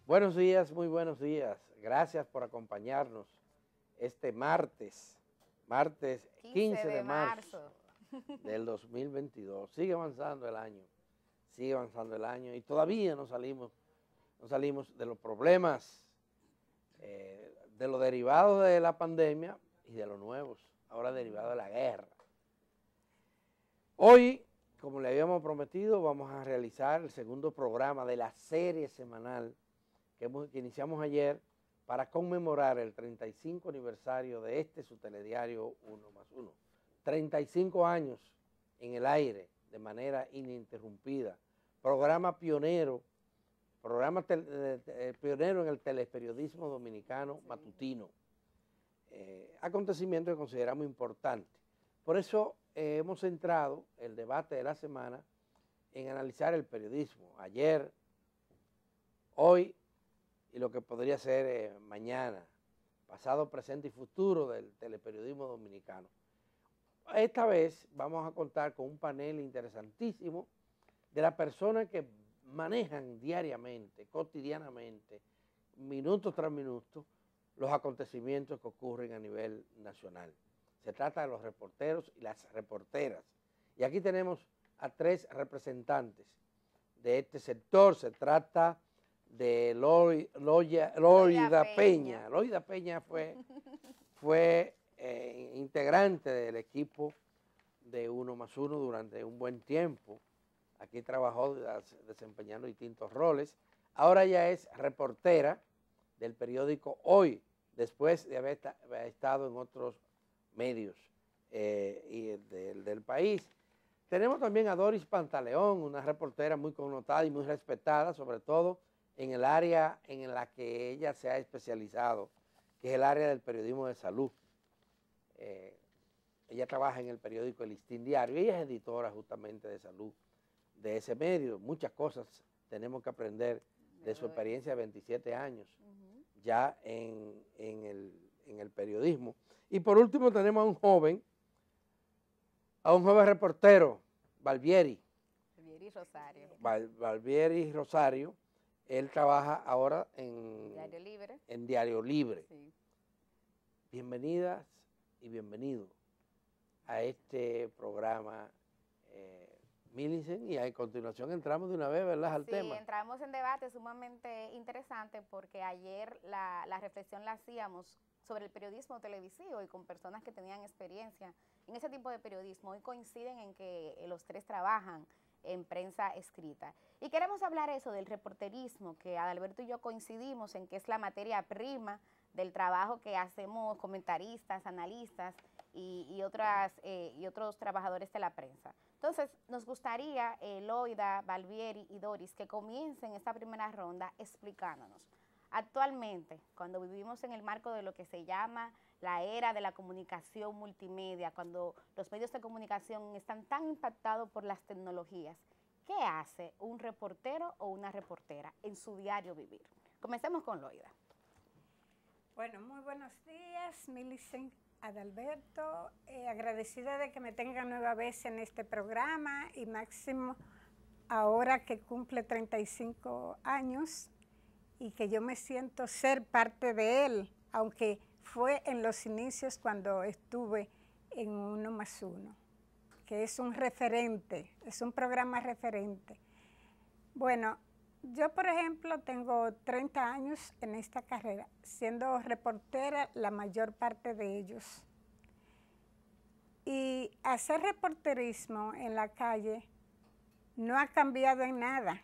Buenos días, muy buenos días. Gracias por acompañarnos este martes 15 de marzo del 2022. Sigue avanzando el año y todavía no salimos de los problemas, de los derivados de la pandemia y de los nuevos, ahora derivados de la guerra. Hoy, como le habíamos prometido, vamos a realizar el segundo programa de la serie semanal que iniciamos ayer para conmemorar el 35 aniversario de su telediario 1+1. 35 años en el aire de manera ininterrumpida. Programa pionero en el teleperiodismo dominicano matutino. Acontecimiento que consideramos importante. Por eso hemos centrado el debate de la semana en analizar el periodismo. Ayer, hoy y lo que podría ser mañana, pasado, presente y futuro del teleperiodismo dominicano. Esta vez vamos a contar con un panel interesantísimo de las personas que manejan diariamente, cotidianamente, minuto tras minuto, los acontecimientos que ocurren a nivel nacional. Se trata de los reporteros y las reporteras. Y aquí tenemos a 3 representantes de este sector. Se trata de Loida Peña. Loida Peña fue integrante del equipo de 1+1 durante un buen tiempo. Aquí trabajó desempeñando distintos roles. Ahora ya es reportera del periódico Hoy, después de haber estado en otros medios del país. Tenemos también a Doris Pantaleón, una reportera muy connotada y muy respetada, sobre todo en el área en la que ella se ha especializado, que es el área del periodismo de salud. Ella trabaja en el periódico El Listín Diario, ella es editora justamente de salud de ese medio. Muchas cosas tenemos que aprender de su experiencia de 27 años ya en el periodismo. Y por último tenemos a un joven reportero, Valvieri Rosario. Él trabaja ahora en Diario Libre. Sí. Bienvenidas y bienvenidos a este programa, Millicent, y a continuación entramos de una vez, ¿verdad?, al tema. Sí, entramos en debate sumamente interesante porque ayer la reflexión la hacíamos sobre el periodismo televisivo y con personas que tenían experiencia en ese tipo de periodismo. Hoy coinciden en que los 3 trabajan en prensa escrita. Y queremos hablar eso del reporterismo, que Adalberto y yo coincidimos en que es la materia prima del trabajo que hacemos comentaristas, analistas y otros trabajadores de la prensa. Entonces, nos gustaría, Loida, Valvieri y Doris, que comiencen esta primera ronda explicándonos. Actualmente, cuando vivimos en el marco de lo que se llama la era de la comunicación multimedia, cuando los medios de comunicación están tan impactados por las tecnologías, ¿qué hace un reportero o una reportera en su diario vivir? Comencemos con Loida. Bueno, muy buenos días, Millicent, Adalberto. Agradecida de que me tengan nueva vez en este programa y máximo ahora que cumple 35 años y que yo me siento ser parte de él, aunque fue en los inicios cuando estuve en 1+1, que es un referente, es un programa referente. Bueno, yo por ejemplo tengo 30 años en esta carrera, siendo reportera la mayor parte de ellos. Y hacer reporterismo en la calle no ha cambiado en nada.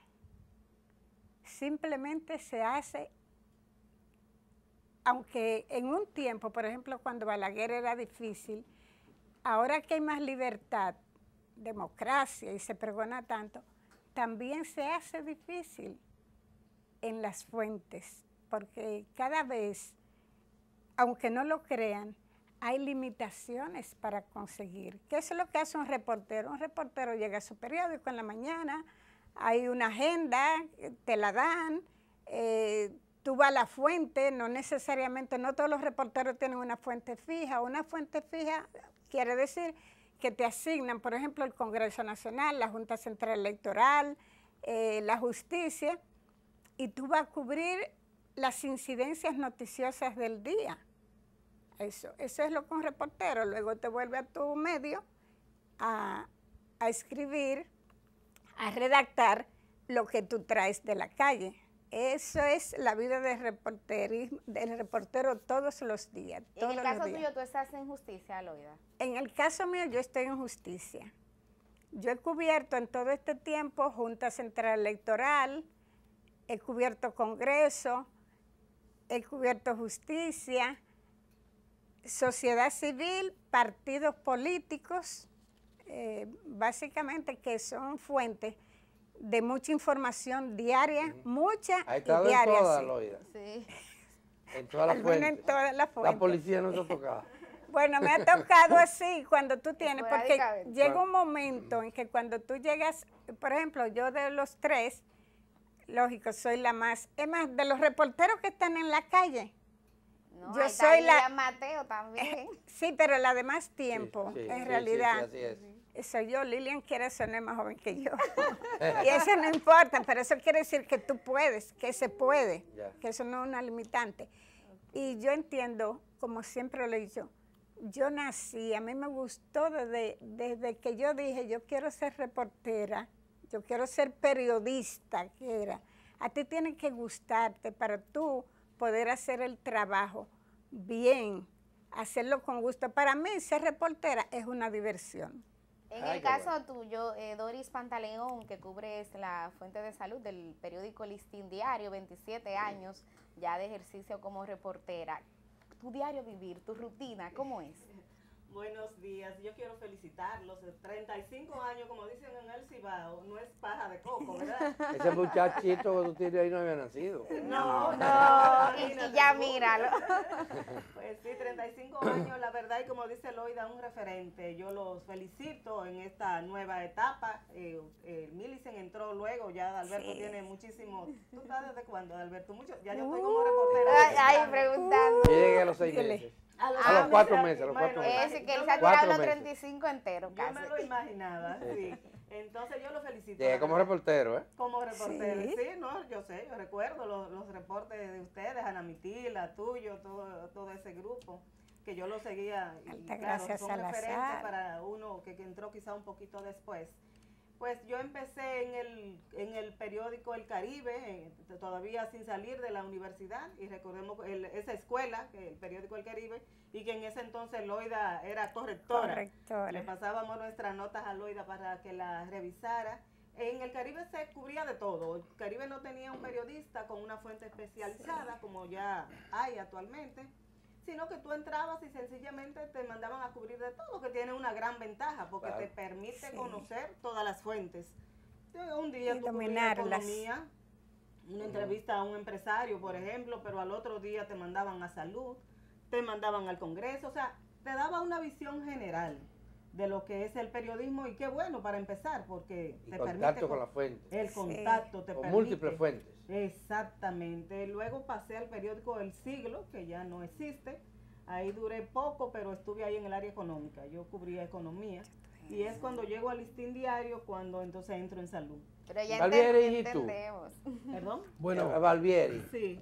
Simplemente se hace, aunque en un tiempo, por ejemplo, cuando Balaguer era difícil, ahora que hay más libertad, democracia y se pregona tanto, también se hace difícil en las fuentes, porque cada vez, aunque no lo crean, hay limitaciones para conseguir. ¿Qué es lo que hace un reportero? Un reportero llega a su periódico en la mañana, hay una agenda, te la dan, tú vas a la fuente, no necesariamente, no todos los reporteros tienen una fuente fija. Una fuente fija quiere decir que te asignan, por ejemplo, el Congreso Nacional, la Junta Central Electoral, la justicia, y tú vas a cubrir las incidencias noticiosas del día. Eso es lo que un reportero. Luego te vuelve a tu medio a escribir, a redactar lo que tú traes de la calle. Eso es la vida del reportero todos los días. En el caso tuyo, ¿tú estás en justicia, Loida? En el caso mío, yo estoy en justicia. Yo he cubierto en todo este tiempo Junta Central Electoral, he cubierto Congreso, he cubierto justicia, sociedad civil, partidos políticos, básicamente que son fuentes de mucha información diaria, mucha y diaria. En todas, Loida. Sí. En todas las fuentes. En todas las fuentes. La policía no te ha tocado. Bueno, me ha tocado así cuando tú tienes, porque llega un momento en que cuando tú llegas, por ejemplo, yo de los 3, lógico, soy la más, es más, de los reporteros que están en la calle, no, yo soy la Mateo también. Sí, pero la de más tiempo, en realidad. Sí, así es. Soy yo, Lilian quiere sonar más joven que yo. Y eso no importa, pero eso quiere decir que tú puedes, que se puede, que eso no es una limitante. Y yo entiendo, como siempre lo he dicho, yo nací, a mí me gustó desde que yo dije, yo quiero ser reportera, yo quiero ser periodista, que era. A ti tiene que gustarte para tú poder hacer el trabajo bien, hacerlo con gusto. Para mí, ser reportera es una diversión. En el caso tuyo, Doris Pantaleón, que cubres la fuente de salud del periódico Listín Diario, 27 años ya de ejercicio como reportera. Tu diario vivir, tu rutina, ¿cómo es? Buenos días, yo quiero felicitarlos. 35 años, como dicen en el Cibao, no es paja de coco, ¿verdad? Ese muchachito que tú tienes ahí no había nacido. No, y ya míralo. Pues sí, 35 años, la verdad, y como dice Loida, un referente. Yo los felicito en esta nueva etapa. Millicent entró luego, ya Alberto tiene muchísimo. ¿Tú estás desde cuándo, Alberto? Mucho, ya yo estoy como reportera. Ay, preguntando. Yo llegué a los 6 meses. A los 4 meses, a los 4 meses. Es que él se ha tirado los 35 enteros casi. Yo me lo imaginaba, sí. Entonces yo lo felicito. Llegué como reportero, ¿eh? Como reportero, sí, no, yo sé, yo recuerdo los reportes de ustedes, Ana Mitila, tuyo, todo ese grupo, que yo lo seguía. Y claro, son referentes para uno que entró quizá un poquito después. Pues yo empecé en el periódico El Caribe, todavía sin salir de la universidad, y recordemos esa escuela, el periódico El Caribe, y que en ese entonces Loida era correctora. Le pasábamos nuestras notas a Loida para que la revisara. En El Caribe se cubría de todo. El Caribe no tenía un periodista con una fuente especializada, como ya hay actualmente, sino que tú entrabas y sencillamente te mandaban a cubrir de todo, que tiene una gran ventaja, porque te permite conocer todas las fuentes. Un día tú cubrías economía, una entrevista a un empresario, por ejemplo, pero al otro día te mandaban a salud, te mandaban al Congreso, o sea, te daba una visión general de lo que es el periodismo, y qué bueno para empezar, porque te permite... contacto con la fuente. El contacto te permite. Múltiples fuentes. Exactamente. Luego pasé al periódico El Siglo, que ya no existe. Ahí duré poco, pero estuve ahí en el área económica. Yo cubría economía. Y es cuando llego al Listín Diario, cuando entonces entro en salud. Pero ya Valvieri, entendemos. ¿Perdón? Bueno, Valvieri. Sí.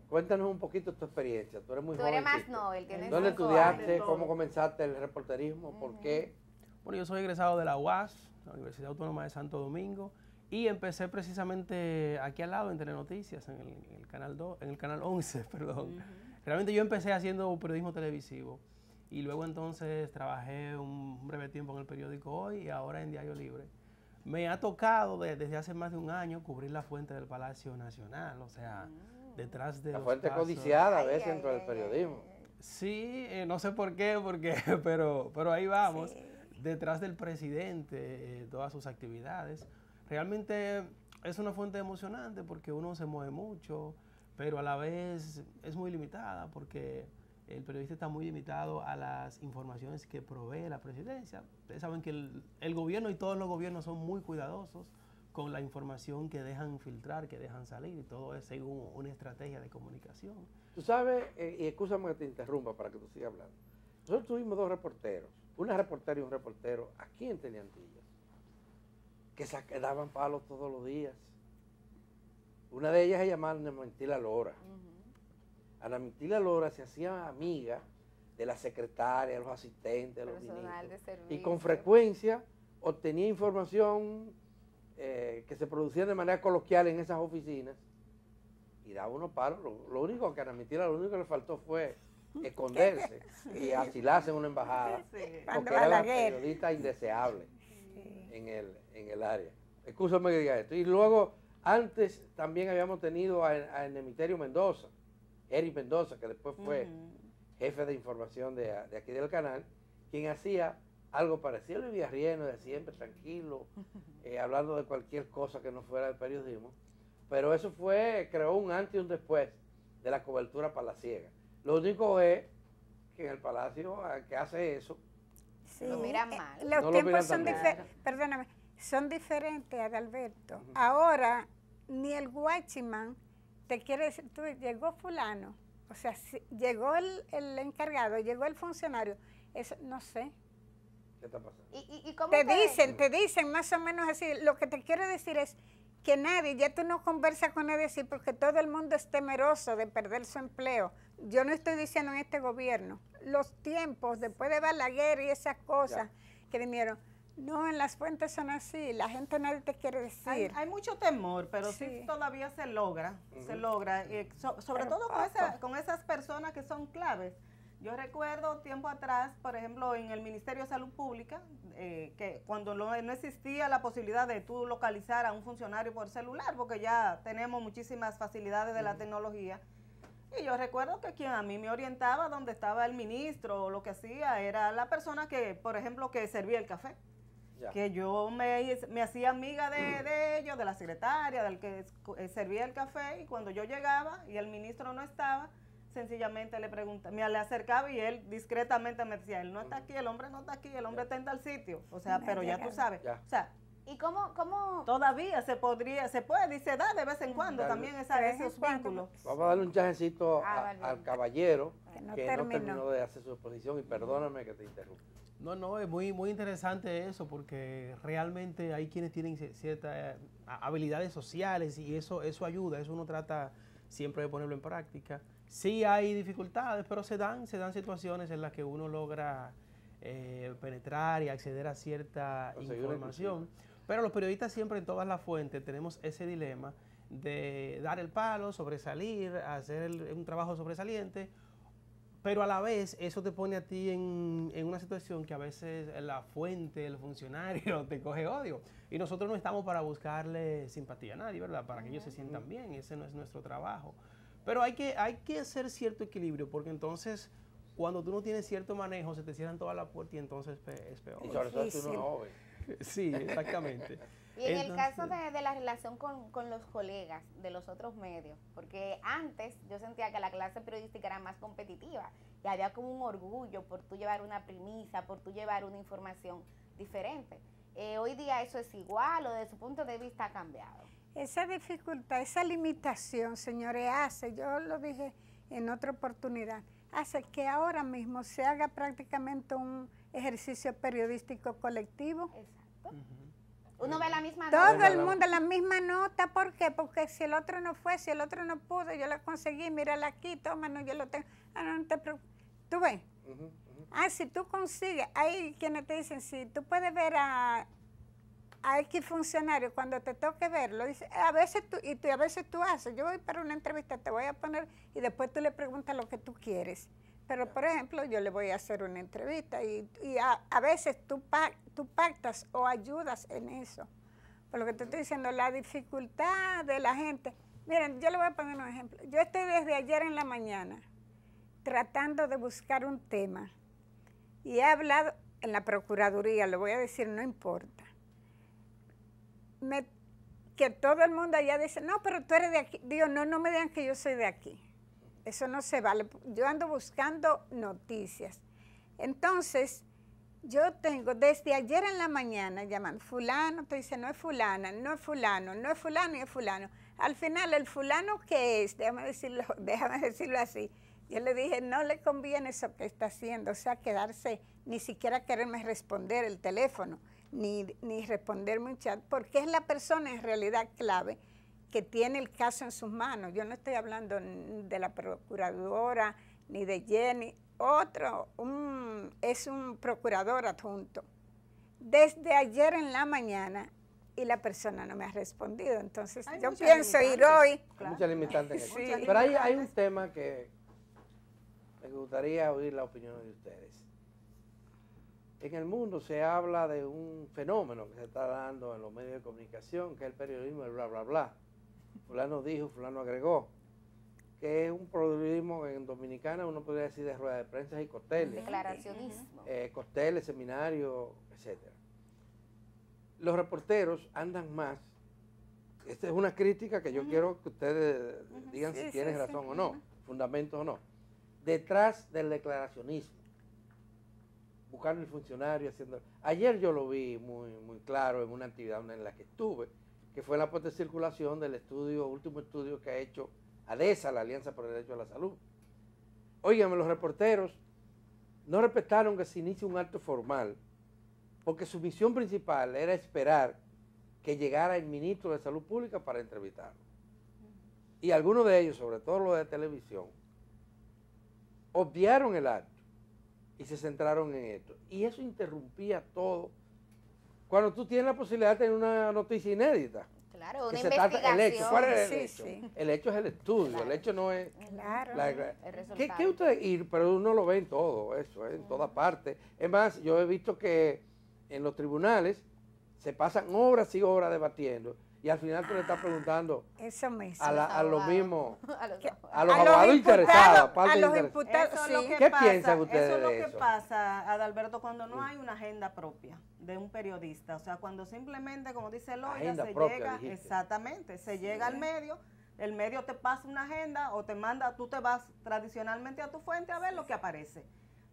Cuéntanos un poquito tu experiencia. Tú eres muy joven. Tú eres más Nobel, tienes ¿Dónde 5 estudiaste? años. ¿Cómo comenzaste el reporterismo? ¿Por qué? Bueno, yo soy egresado de la UAS, la Universidad Autónoma de Santo Domingo, y empecé precisamente aquí al lado en Telenoticias, en el canal 2, en el canal 11, perdón. Realmente yo empecé haciendo periodismo televisivo y luego entonces trabajé un breve tiempo en el periódico Hoy y ahora en Diario Libre. Me ha tocado desde hace más de un año cubrir la fuente del Palacio Nacional, o sea, detrás de la los fuente casos. codiciada a veces dentro del periodismo. Sí, no sé por qué, pero ahí vamos. Sí. Detrás del presidente, todas sus actividades. Realmente es una fuente emocionante porque uno se mueve mucho, pero a la vez es muy limitada porque el periodista está muy limitado a las informaciones que provee la presidencia. Ustedes saben que el gobierno y todos los gobiernos son muy cuidadosos con la información que dejan filtrar, que dejan salir, y todo es según una estrategia de comunicación. Tú sabes, y escúchame que te interrumpa para que tú sigas hablando. Nosotros tuvimos 2 reporteros, una reportera y un reportero aquí en Teleantillas, que daban palos todos los días. Una de ellas se llamaba Ana Mentila Lora. Ana Mentila Lora se hacía amiga de la secretaria, de los asistentes, de los ministros. Y con frecuencia obtenía información que se producía de manera coloquial en esas oficinas y daba unos palos. Lo único que a Ana Mentila, lo único que le faltó fue esconderse y asilarse en una embajada, porque era la periodista indeseable en el área. Excúsame que diga esto. Y luego, antes también habíamos tenido a Emiterio Mendoza, Eric Mendoza, que después fue jefe de información de aquí del canal, quien hacía algo parecido. Él vivía riendo de siempre, tranquilo, hablando de cualquier cosa que no fuera del periodismo. Pero eso creó un antes y un después de la cobertura palaciega. Lo único es que en el Palacio que hace eso, lo miran mal. Los no tiempos lo son diferentes, perdóname, son diferentes, Adalberto. Ahora, ni el guachiman te quiere decir, tú, llegó fulano, o sea, si llegó el encargado, llegó el funcionario, eso no sé. ¿Qué está pasando? ¿Y cómo te dicen más o menos así. Lo que te quiero decir es que nadie, ya tú no conversas con nadie así porque todo el mundo es temeroso de perder su empleo. Yo no estoy diciendo en este gobierno. Los tiempos, después de Balaguer y esas cosas que vinieron, no, en las fuentes son así, la gente nadie te quiere decir. Hay mucho temor, pero sí todavía se logra, sobre todo con esas personas que son claves. Yo recuerdo tiempo atrás, por ejemplo, en el Ministerio de Salud Pública, que cuando no existía la posibilidad de tú localizar a un funcionario por celular, porque ya tenemos muchísimas facilidades de la tecnología. Y yo recuerdo que quien a mí me orientaba donde estaba el ministro o lo que hacía era la persona que, por ejemplo, que servía el café. Que yo me hacía amiga de ellos, de la secretaria, del que servía el café, y cuando yo llegaba y el ministro no estaba, sencillamente le acercaba y él discretamente me decía, él no está aquí, el hombre no está aquí, el hombre está en tal sitio. O sea, pero ya tú sabes. O sea, ¿y cómo? Todavía se puede y se da de vez en cuando también esos vínculos. Vamos a darle un chajecito al caballero que no terminó de hacer su exposición, y perdóname que te interrumpa. No, es muy interesante eso, porque realmente hay quienes tienen ciertas habilidades sociales y eso ayuda, eso uno trata siempre de ponerlo en práctica. Sí hay dificultades, pero se dan situaciones en las que uno logra penetrar y acceder a cierta información. Pero los periodistas siempre en todas las fuentes tenemos ese dilema de dar el palo, sobresalir, hacer un trabajo sobresaliente, pero a la vez eso te pone a ti en una situación que a veces la fuente, el funcionario, te coge odio. Y nosotros no estamos para buscarle simpatía a nadie, ¿verdad? Para que ellos se sientan bien, ese no es nuestro trabajo. Pero hay que hacer cierto equilibrio, porque entonces cuando tú no tienes cierto manejo se te cierran todas las puertas y entonces es peor. Y sobre todo si uno es joven. Sí, exactamente. Y en el caso de la relación con los colegas de los otros medios, porque antes yo sentía que la clase periodística era más competitiva y había como un orgullo por tú llevar una primicia, por tú llevar una información diferente. Hoy día eso es igual, o desde su punto de vista ha cambiado. Esa dificultad, esa limitación, señores, yo lo dije en otra oportunidad, hace que ahora mismo se haga prácticamente un ejercicio periodístico colectivo. Exacto. Uno ve la misma nota. Todo el mundo la misma nota. ¿Por qué? Porque si el otro no fue, si el otro no pudo, yo lo conseguí, mírala aquí, toma, no, yo lo tengo. No te preocupes. ¿Tú ves? Si tú consigues, hay quienes te dicen, si tú puedes ver a X funcionario cuando te toque verlo, dice, a veces tú haces, yo voy para una entrevista, te voy a poner, y después tú le preguntas lo que tú quieres. Pero, por ejemplo, yo le voy a hacer una entrevista y a veces tú pactas o ayudas en eso. Por lo que te estoy diciendo, la dificultad de la gente. Miren, yo le voy a poner un ejemplo. Yo estoy desde ayer en la mañana tratando de buscar un tema y he hablado en la Procuraduría, le voy a decir, no importa. Que todo el mundo allá dice, no, pero tú eres de aquí. Digo, no me digan que yo soy de aquí. Eso no se vale. Yo ando buscando noticias. Entonces, yo tengo desde ayer en la mañana llamando, fulano, te dice, no es fulana, no es fulano, no es fulano y es fulano. Al final, el fulano que es, déjame decirlo así, yo le dije, no le conviene eso que está haciendo, o sea, quedarse, ni siquiera quererme responder el teléfono, ni responderme un chat, porque es la persona en realidad clave que tiene el caso en sus manos. Yo no estoy hablando de la procuradora ni de Jenny. Otro es un procurador adjunto. Desde ayer en la mañana y la persona no me ha respondido. Entonces yo pienso ir hoy. Hay muchas limitantes en Sí. eso. Pero hay un tema que me gustaría oír la opinión de ustedes. En el mundo se habla de un fenómeno que se está dando en los medios de comunicación, que es el periodismo del bla, bla, bla. Fulano dijo, fulano agregó, que es un periodismo en Dominicana, uno podría decir de rueda de prensa y cócteles. Declaracionismo. Cócteles, seminarios, etcétera. Los reporteros andan más, esta es una crítica que yo quiero que ustedes digan si tienen razón o no, fundamentos o no, detrás del declaracionismo, buscando el funcionario, haciendo... Ayer yo lo vi muy claro en una actividad en la que estuve, que fue la puesta en circulación del último estudio que ha hecho ADESA, la Alianza por el Derecho a la Salud. Óigame, los reporteros no respetaron que se inicie un acto formal, porque su misión principal era esperar que llegara el ministro de Salud Pública para entrevistarlo. Y algunos de ellos, sobre todo los de televisión, obviaron el acto y se centraron en esto. Y eso interrumpía todo. Cuando tú tienes la posibilidad de tener una noticia inédita. Claro, una investigación. El hecho. ¿Cuál es el Sí, hecho? sí. El hecho es el estudio, Claro. el hecho no es... Claro. El resultado. ¿Qué ustedes? Pero uno lo ve en todo eso, en todas partes. Es más, yo he visto que en los tribunales se pasan horas y horas debatiendo y al final tú le estás preguntando Eso mismo. a lo mismo, A los a los abogados interesados, parte a los interesada. imputados, Eso es lo sí. que ¿Qué pasa, piensan ustedes eso es lo de que eso? pasa, Adalberto, cuando no hay una agenda propia de un periodista. O sea, cuando simplemente, como dice Loida, Agenda se propia, llega, dijiste. exactamente, se llega al medio, el medio te pasa una agenda o te manda, tú te vas tradicionalmente a tu fuente a ver lo que aparece.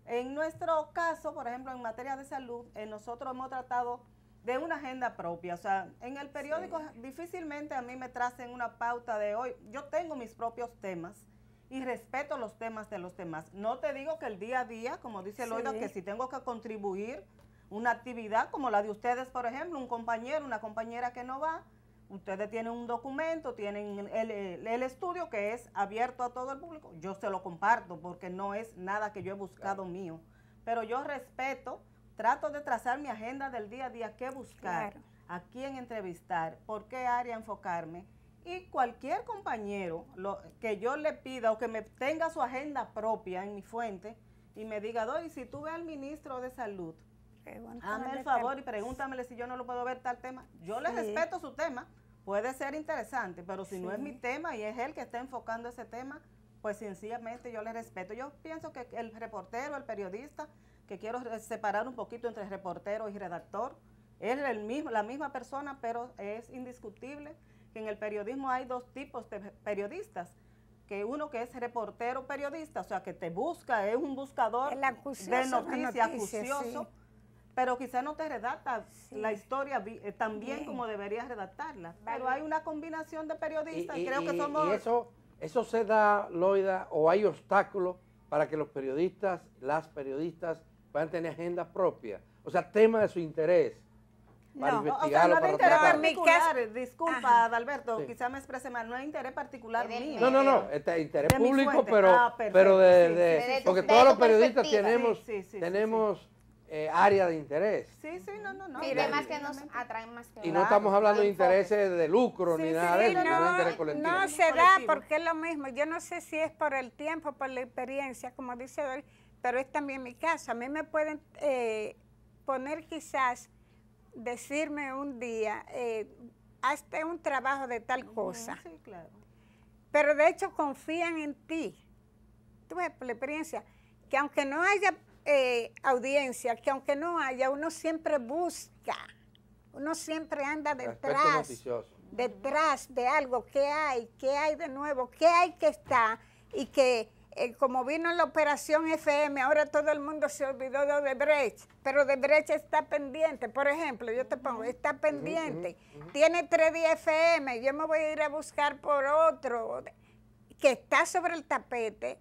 En nuestro caso, por ejemplo, en materia de salud, nosotros hemos tratado de una agenda propia. O sea, en el periódico difícilmente a mí me tracen una pauta de hoy. Yo tengo mis propios temas y respeto los temas de los demás. No te digo que el día a día, como dice Loida, que si tengo que contribuir una actividad como la de ustedes, por ejemplo, un compañero, una compañera que no va, ustedes tienen un documento, tienen el estudio que es abierto a todo el público, yo se lo comparto porque no es nada que yo he buscado mío. Pero yo respeto, trato de trazar mi agenda del día a día, qué buscar, a quién entrevistar, por qué área enfocarme. Y cualquier compañero que yo le pida o que me tenga su agenda propia en mi fuente y me diga, Doy, si tú ves al ministro de Salud, hazme el favor y pregúntamele si yo no lo puedo ver tal tema. Yo le respeto su tema, puede ser interesante, pero si no es mi tema y es él que está enfocando ese tema, pues sencillamente yo le respeto. Yo pienso que el reportero, el periodista, que quiero separar un poquito entre reportero y redactor, es la misma persona, pero es indiscutible que en el periodismo hay dos tipos de periodistas, que uno que es reportero periodista, o sea, que te busca, es un buscador de noticias, acucioso, pero quizás no te redacta la historia tan bien como deberías redactarla. Pero hay una combinación de periodistas y creo que somos... Y eso se da, Loida, o hay obstáculos para que los periodistas, las periodistas puedan tener agendas propias, o sea, temas de su interés. Para investigarlo, para tratar. Disculpa, Adalberto, quizás me expresé mal, no hay interés particular mío. No, este interés público, pero porque todos los periodistas tenemos área de interés. No. Y temas que nos atraen más que y no estamos hablando de intereses de lucro ni nada de eso, no, interés colectivo. No se da porque es lo mismo. Yo no sé si es por el tiempo, por la experiencia, como dice Doy, pero es también mi caso. A mí me pueden poner quizás, decirme un día, hazte un trabajo de tal cosa. Sí, claro. Pero de hecho confían en ti. Tú ves por la experiencia, que aunque no haya audiencia, que aunque no haya, uno siempre busca, uno siempre anda detrás de algo, qué hay de nuevo, qué hay que está, y que como vino la operación FM, ahora todo el mundo se olvidó de Odebrecht, pero Odebrecht está pendiente. Por ejemplo, yo te pongo, está pendiente, tiene 3 días FM, yo me voy a ir a buscar por otro, que está sobre el tapete,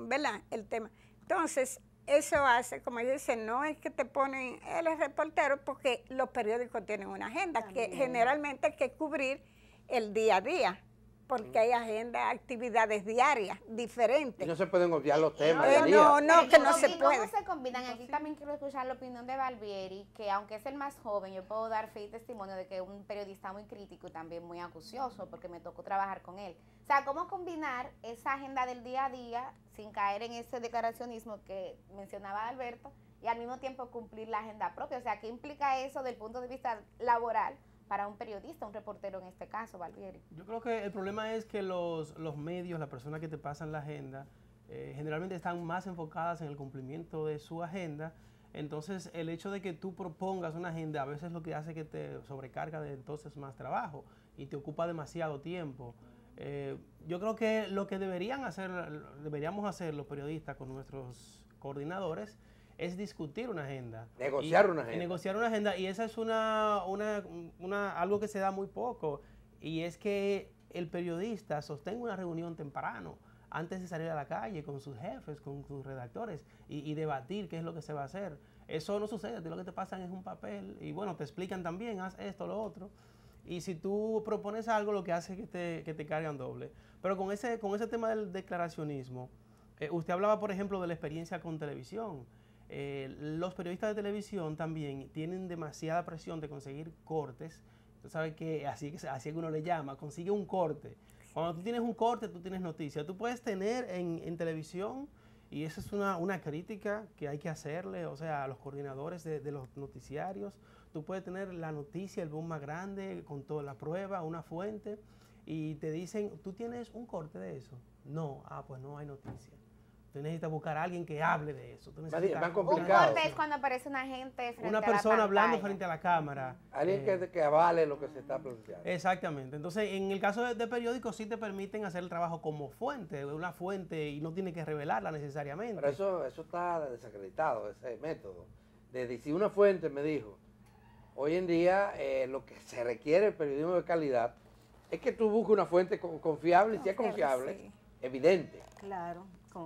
¿verdad? El tema. Entonces, eso hace, como ellos dicen, no es que te ponen, él es reportero, porque los periódicos tienen una agenda, que generalmente hay que cubrir el día a día, porque hay agenda, actividades diarias diferentes. Y no se pueden obviar los temas del día. No, que no se puede. ¿Cómo se combinan? Aquí también quiero escuchar la opinión de Valvieri, que aunque es el más joven, yo puedo dar fe y testimonio de que es un periodista muy crítico y también muy acucioso, porque me tocó trabajar con él. O sea, ¿cómo combinar esa agenda del día a día sin caer en ese declaracionismo que mencionaba Alberto y al mismo tiempo cumplir la agenda propia? O sea, ¿qué implica eso del punto de vista laboral para un periodista, un reportero en este caso, Valvieri? Yo creo que el problema es que los medios, las personas que te pasan la agenda, generalmente están más enfocadas en el cumplimiento de su agenda. Entonces, el hecho de que tú propongas una agenda a veces lo que hace que te sobrecarga de entonces más trabajo y te ocupa demasiado tiempo. Yo creo que lo que deberíamos hacer los periodistas con nuestros coordinadores es discutir una agenda. Negociar una agenda. Negociar una agenda, y esa es algo que se da muy poco, y es que el periodista sostenga una reunión temprano, antes de salir a la calle con sus jefes, con sus redactores, y debatir qué es lo que se va a hacer. Eso no sucede, lo que te pasan es un papel, y bueno, te explican también, haz esto, lo otro, y si tú propones algo, lo que hace es que te cargan doble. Pero con ese tema del declaracionismo, usted hablaba, por ejemplo, de la experiencia con televisión. Los periodistas de televisión también tienen demasiada presión de conseguir cortes. Tú sabes que así es que uno le llama, consigue un corte. Cuando tú tienes un corte, tú tienes noticia. Tú puedes tener en televisión, y esa es una crítica que hay que hacerle, o sea, a los coordinadores de los noticiarios. Tú puedes tener la noticia, el boom más grande, con toda la prueba, una fuente, y te dicen, ¿tú tienes un corte de eso? No, pues no hay noticia. Tú necesitas buscar a alguien que hable de eso. Más un complicado. corte es cuando aparece una gente frente una persona hablando frente a la cámara. Alguien que avale lo que se está pronunciando. Exactamente. Entonces, en el caso de periódicos, sí te permiten hacer el trabajo como fuente, una fuente, y no tiene que revelarla necesariamente. Pero eso está desacreditado, ese método. Si una fuente me dijo, hoy en día lo que se requiere el periodismo de calidad es que tú busques una fuente confiable, y si es confiable, sí, evidente. Claro.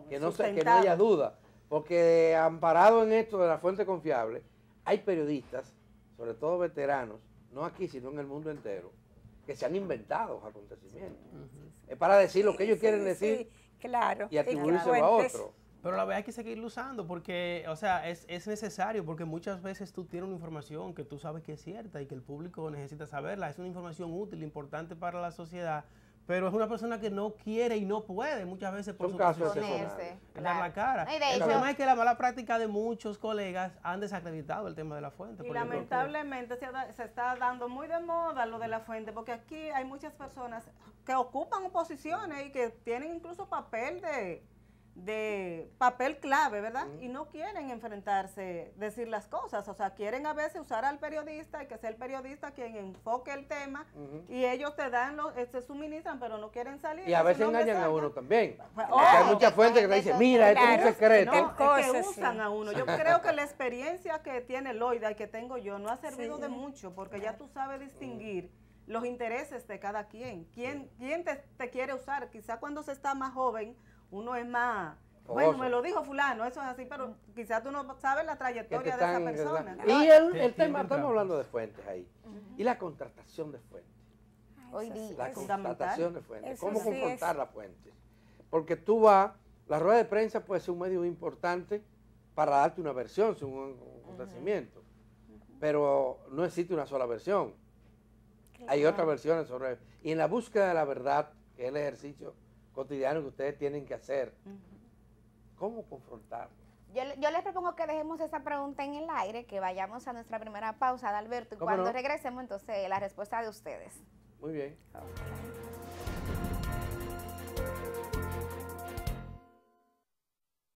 Que no haya duda, porque amparado en esto de la fuente confiable, hay periodistas, sobre todo veteranos, no aquí sino en el mundo entero, que se han inventado los acontecimientos. Es para decir lo que ellos quieren decir, claro, y atribuírselo a otro. Pero la verdad hay que seguirlo usando porque, o sea, es necesario, porque muchas veces tú tienes una información que tú sabes que es cierta y que el público necesita saberla. Es una información útil, importante para la sociedad, pero es una persona que no quiere y no puede muchas veces por su posición dar la cara. El problema es que la mala práctica de muchos colegas han desacreditado el tema de la fuente. Y lamentablemente se está dando muy de moda lo de la fuente, porque aquí hay muchas personas que ocupan posiciones y que tienen incluso papel de papel clave, ¿verdad? Y no quieren enfrentarse, decir las cosas, o sea, quieren a veces usar al periodista y que sea el periodista quien enfoque el tema, y ellos te dan, se suministran, pero no quieren salir. Y a veces engañan a uno también. Hay muchas fuentes que te dicen, mira, esto es un secreto. No, es que usan a uno. Yo creo que la experiencia que tiene Loida y que tengo yo no ha servido de mucho, porque ya tú sabes distinguir los intereses de cada quien. ¿Quién te quiere usar? Quizá cuando se está más joven, uno es más, bueno, me lo dijo fulano, eso es así, pero quizás tú no sabes la trayectoria de esa persona. Y el tema, estamos hablando de fuentes ahí, y la contratación de fuentes. Hoy día. La contratación de fuentes, cómo confrontar la fuente. Porque la rueda de prensa puede ser un medio importante para darte una versión sobre un acontecimiento, pero no existe una sola versión. Hay otras versiones sobre, y en la búsqueda de la verdad, que es el ejercicio cotidiano que ustedes tienen que hacer, ¿cómo confrontarlo? Yo les propongo que dejemos esa pregunta en el aire, que vayamos a nuestra primera pausa, Adalberto, y cuando regresemos, entonces, la respuesta de ustedes. Muy bien.